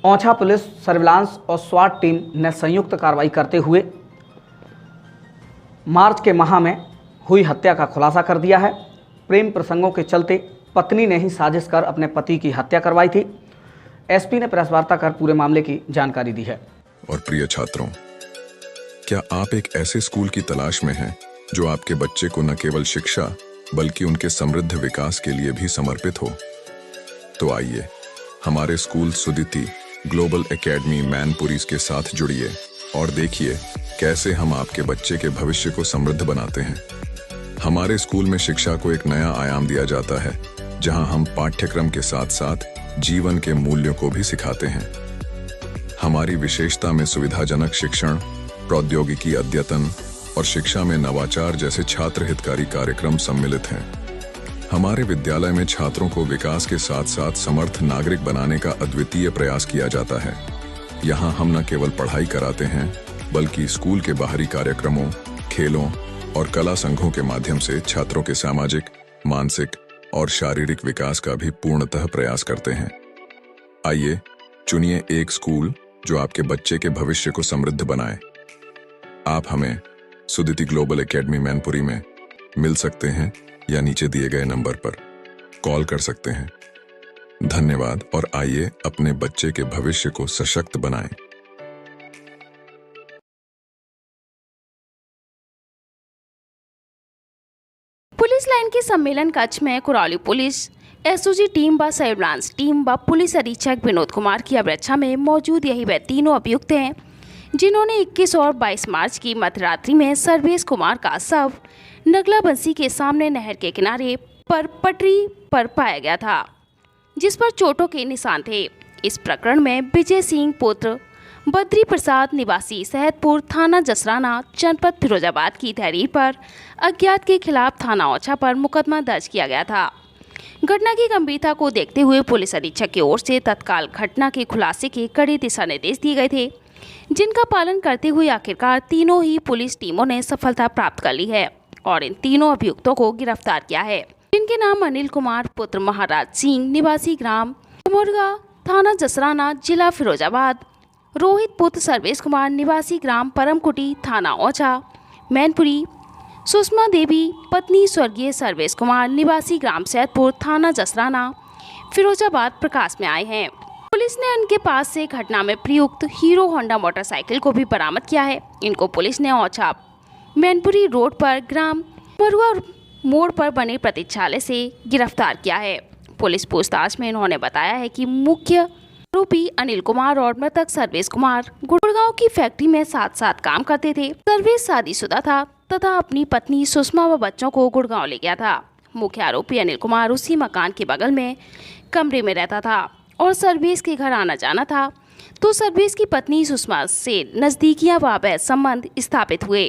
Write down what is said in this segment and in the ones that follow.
औंछा police surveillance और स्वाट team ने संयुक्त कार्रवाई करते हुए मार्च के माह में हुई हत्या का खुलासा कर दिया है। प्रेम प्रसंगों के चलते पत्नी ने ही साजिश कर अपने पति की हत्या करवाई थी। एसपी ने प्रेस वार्ता कर पूरे मामले की जानकारी दी है। और प्रिय छात्रों, क्या आप एक ऐसे स्कूल की तलाश में हैं जो आपके बच्चे को न केवल शिक्षा बल्कि उनके समृद्ध विकास के लिए भी समर्पित हो? तो आइए हमारे school Suditi global academy Mainpuri के साथ जुड़िए और देखिए कैसे हम आपके बच्चे के भविष्य को समृद्ध बनाते हैं। हमारे स्कूल में शिक्षा को एक नया आयाम दिया जाता है, जहां हम पाठ्यक्रम के साथ साथ जीवन के मूल्यों को भी सिखाते हैं। हमारी विशेषता में सुविधाजनक शिक्षण, प्रौद्योगिकी अद्यतन और शिक्षा में नवाचार जैसे छात्र हितकारी कार्यक्रम सम्मिलित हैं। हमारे विद्यालय में छात्रों को विकास के साथ साथ समर्थ नागरिक बनाने का अद्वितीय प्रयास किया जाता है। यहाँ हम न केवल पढ़ाई कराते हैं बल्कि स्कूल के बाहरी कार्यक्रमों, खेलों और कला संघों के माध्यम से छात्रों के सामाजिक, मानसिक और शारीरिक विकास का भी पूर्णतः प्रयास करते हैं। आइए चुनिए एक स्कूल जो आपके बच्चे के भविष्य को समृद्ध बनाए। आप हमें सुदिति ग्लोबल एकेडमी मैनपुरी में मिल सकते हैं या नीचे दिए गए नंबर पर कॉल कर सकते हैं। धन्यवाद और आइए अपने बच्चे के भविष्य को सशक्त बनाएं। पुलिस लाइन के सम्मेलन कक्ष में कुराली पुलिस एसओजी टीम व सर्विलांस टीम व पुलिस अधीक्षक विनोद कुमार की अध्यक्षता में मौजूद यही वह तीनों अभियुक्त हैं जिन्होंने 21 और 22 मार्च की मध्यरात्रि में सर्वेश कुमार का शव नगला बंसी के सामने नहर के किनारे पर पटरी पर पाया गया था, जिस पर चोटों के निशान थे। इस प्रकरण में विजय सिंह पुत्र बद्री प्रसाद निवासी सैदपुर थाना जसराना जनपद फिरोजाबाद की तहरीर पर अज्ञात के खिलाफ थाना औंछा पर मुकदमा दर्ज किया गया था। घटना की गंभीरता को देखते हुए पुलिस अधीक्षक की ओर से तत्काल घटना के खुलासे के कड़े दिशा निर्देश दिए गए थे, जिनका पालन करते हुए आखिरकार तीनों ही पुलिस टीमों ने सफलता प्राप्त कर ली है और इन तीनों अभियुक्तों को गिरफ्तार किया है, जिनके नाम अनिल कुमार पुत्र महाराज सिंह निवासी ग्राम मुर्गा थाना जसराना जिला फिरोजाबाद, रोहित पुत्र सर्वेश कुमार निवासी ग्राम परमकुटी थाना औंछा मैनपुरी, सुषमा देवी पत्नी स्वर्गीय सर्वेश कुमार निवासी ग्राम सैदपुर थाना जसराना फिरोजाबाद प्रकाश में आए हैं। पुलिस ने उनके पास से घटना में प्रयुक्त हीरो होंडा मोटरसाइकिल को भी बरामद किया है। इनको पुलिस ने औंछा मैनपुरी रोड पर ग्राम मरुआ मोड़ पर बने प्रतीक्षालय से गिरफ्तार किया है। पुलिस पूछताछ में इन्होंने बताया है कि मुख्य आरोपी अनिल कुमार और मृतक सर्वेश कुमार गुड़गांव की फैक्ट्री में साथ साथ काम करते थे। सर्वेश शादीशुदा था तथा अपनी पत्नी सुषमा व बच्चों को गुड़गांव ले गया था। मुख्य आरोपी अनिल कुमार उसी मकान के बगल में कमरे में रहता था और सर्वेश के घर आना जाना था, तो सर्वेश की पत्नी सुषमा से नजदीकियां व अवैध संबंध स्थापित हुए।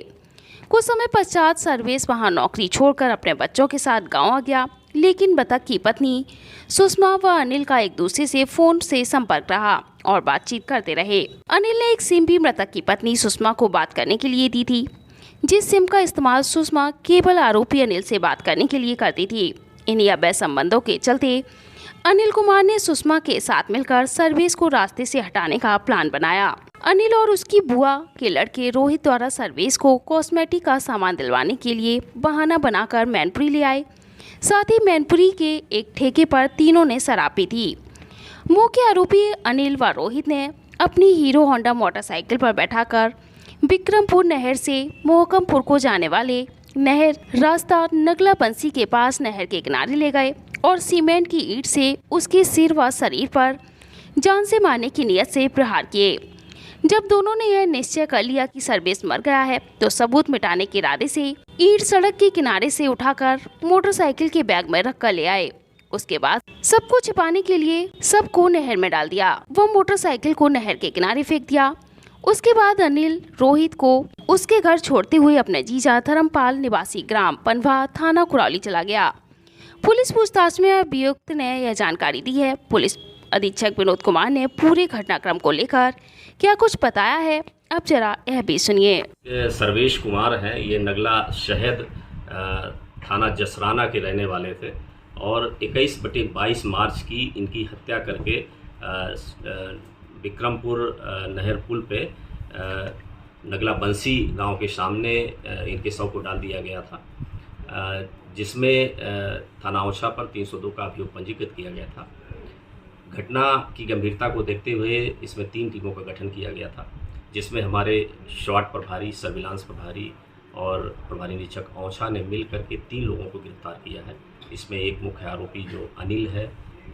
कुछ समय पश्चात सर्वेश वहां नौकरी छोड़कर अपने बच्चों के साथ गांव आ गया, लेकिन मृतक की पत्नी सुषमा व अनिल का एक दूसरे से फोन से संपर्क रहा और बातचीत करते रहे। अनिल ने एक सिम भी मृतक की पत्नी सुषमा को बात करने के लिए दी थी, जिस सिम का इस्तेमाल सुषमा केवल आरोपी अनिल से बात करने के लिए करती थी। इन्हीं अवैध संबंधों के चलते अनिल कुमार ने सुषमा के साथ मिलकर सर्वेश को रास्ते से हटाने का प्लान बनाया। अनिल और उसकी बुआ के लड़के रोहित द्वारा सर्वेश को कॉस्मेटिक का सामान दिलवाने के लिए बहाना बनाकर मैनपुरी ले आए। साथ ही मैनपुरी के एक ठेके पर तीनों ने शराब पी थी। मुख्य आरोपी अनिल व रोहित ने अपनी हीरो होंडा मोटरसाइकिल पर बैठाकर विक्रमपुर नहर से मोहकमपुर को जाने वाले नहर रास्ता नगला बंसी के पास नहर के किनारे ले गए और सीमेंट की ईंट से उसके सिर व शरीर पर जान से मारने की नियत से प्रहार किए। जब दोनों ने यह निश्चय कर लिया कि सर्वेश मर गया है, तो सबूत मिटाने के इरादे से ईंट सड़क के किनारे से उठाकर मोटरसाइकिल के बैग में रखकर ले आए। उसके बाद सबको छिपाने के लिए सबको नहर में डाल दिया। वह मोटरसाइकिल को नहर के किनारे फेंक दिया। उसके बाद अनिल रोहित को उसके घर छोड़ते हुए अपने जीजा धर्मपाल निवासी ग्राम पनवा थाना कुराली चला गया। पुलिस पूछताछ में अभियुक्त ने यह जानकारी दी है। पुलिस अधीक्षक विनोद कुमार ने पूरे घटनाक्रम को लेकर क्या कुछ बताया है, अब जरा यह भी सुनिए। सर्वेश कुमार हैं, ये नगला शहद थाना जसराना के रहने वाले थे और 21/22 मार्च की इनकी हत्या करके विक्रमपुर नहर पुल पे नगला बंसी गांव के सामने इनके शव को डाल दिया गया था, जिसमें थाना औछा पर 302 का अभियोग पंजीकृत किया गया था। घटना की गंभीरता को देखते हुए इसमें 3 टीमों का गठन किया गया था, जिसमें हमारे SWAT प्रभारी, सर्विलांस प्रभारी और प्रभारी निरीक्षक औछा ने मिल करके 3 लोगों को गिरफ्तार किया है। इसमें एक मुख्य आरोपी जो अनिल है,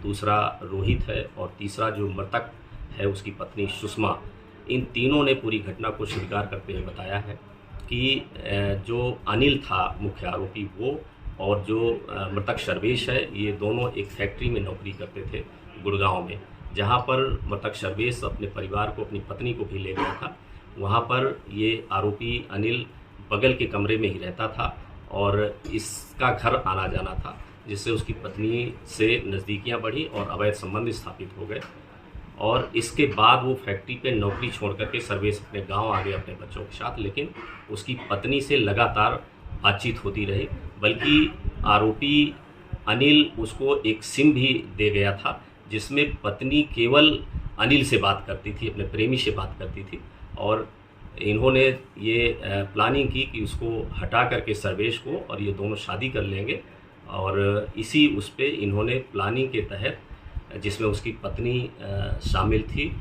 दूसरा रोहित है और तीसरा जो मृतक है उसकी पत्नी सुषमा। इन तीनों ने पूरी घटना को स्वीकार करते हुए बताया है कि जो अनिल था मुख्य आरोपी वो और जो मृतक सर्वेश है, ये दोनों एक फैक्ट्री में नौकरी करते थे गुड़गांव में, जहां पर मृतक सर्वेश अपने परिवार को, अपनी पत्नी को भी ले गया था। वहां पर ये आरोपी अनिल बगल के कमरे में ही रहता था और इसका घर आना जाना था, जिससे उसकी पत्नी से नज़दीकियां बढ़ी और अवैध संबंध स्थापित हो गए। और इसके बाद वो फैक्ट्री पे नौकरी छोड़ करके सर्वेश अपने गांव आ गए अपने बच्चों के साथ, लेकिन उसकी पत्नी से लगातार बातचीत होती रही, बल्कि आरोपी अनिल उसको एक सिम भी दे गया था, जिसमें पत्नी केवल अनिल से बात करती थी, अपने प्रेमी से बात करती थी। और इन्होंने ये प्लानिंग की कि उसको हटा करके सर्वेश को, और ये दोनों शादी कर लेंगे। और इसी उस पे इन्होंने प्लानिंग के तहत, जिसमें उसकी पत्नी शामिल थी,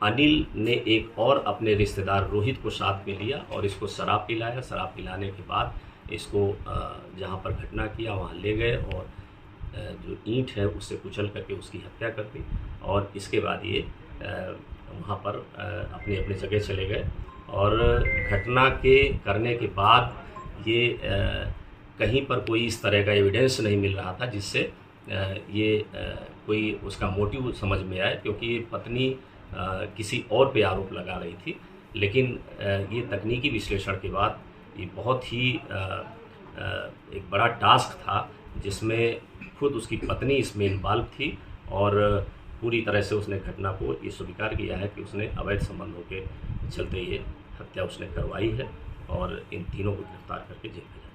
अनिल ने एक और अपने रिश्तेदार रोहित को साथ में लिया और इसको शराब पिलाया। शराब पिलाने के बाद इसको जहाँ पर घटना किया वहाँ ले गए और जो ईंट है उससे कुचल करके उसकी हत्या कर दी। और इसके बाद ये वहाँ पर अपने अपने जगह चले गए। और घटना के करने के बाद ये कहीं पर कोई इस तरह का एविडेंस नहीं मिल रहा था जिससे ये कोई उसका मोटिव समझ में आए, क्योंकि पत्नी किसी और पे आरोप लगा रही थी। लेकिन ये तकनीकी विश्लेषण के बाद ये बहुत ही एक बड़ा टास्क था, जिसमें खुद उसकी पत्नी इसमें इन्वॉल्व थी और पूरी तरह से उसने घटना को ये स्वीकार किया है कि उसने अवैध संबंधों के चलते ये हत्या उसने करवाई है और इन तीनों को गिरफ्तार करके जेल भेजा।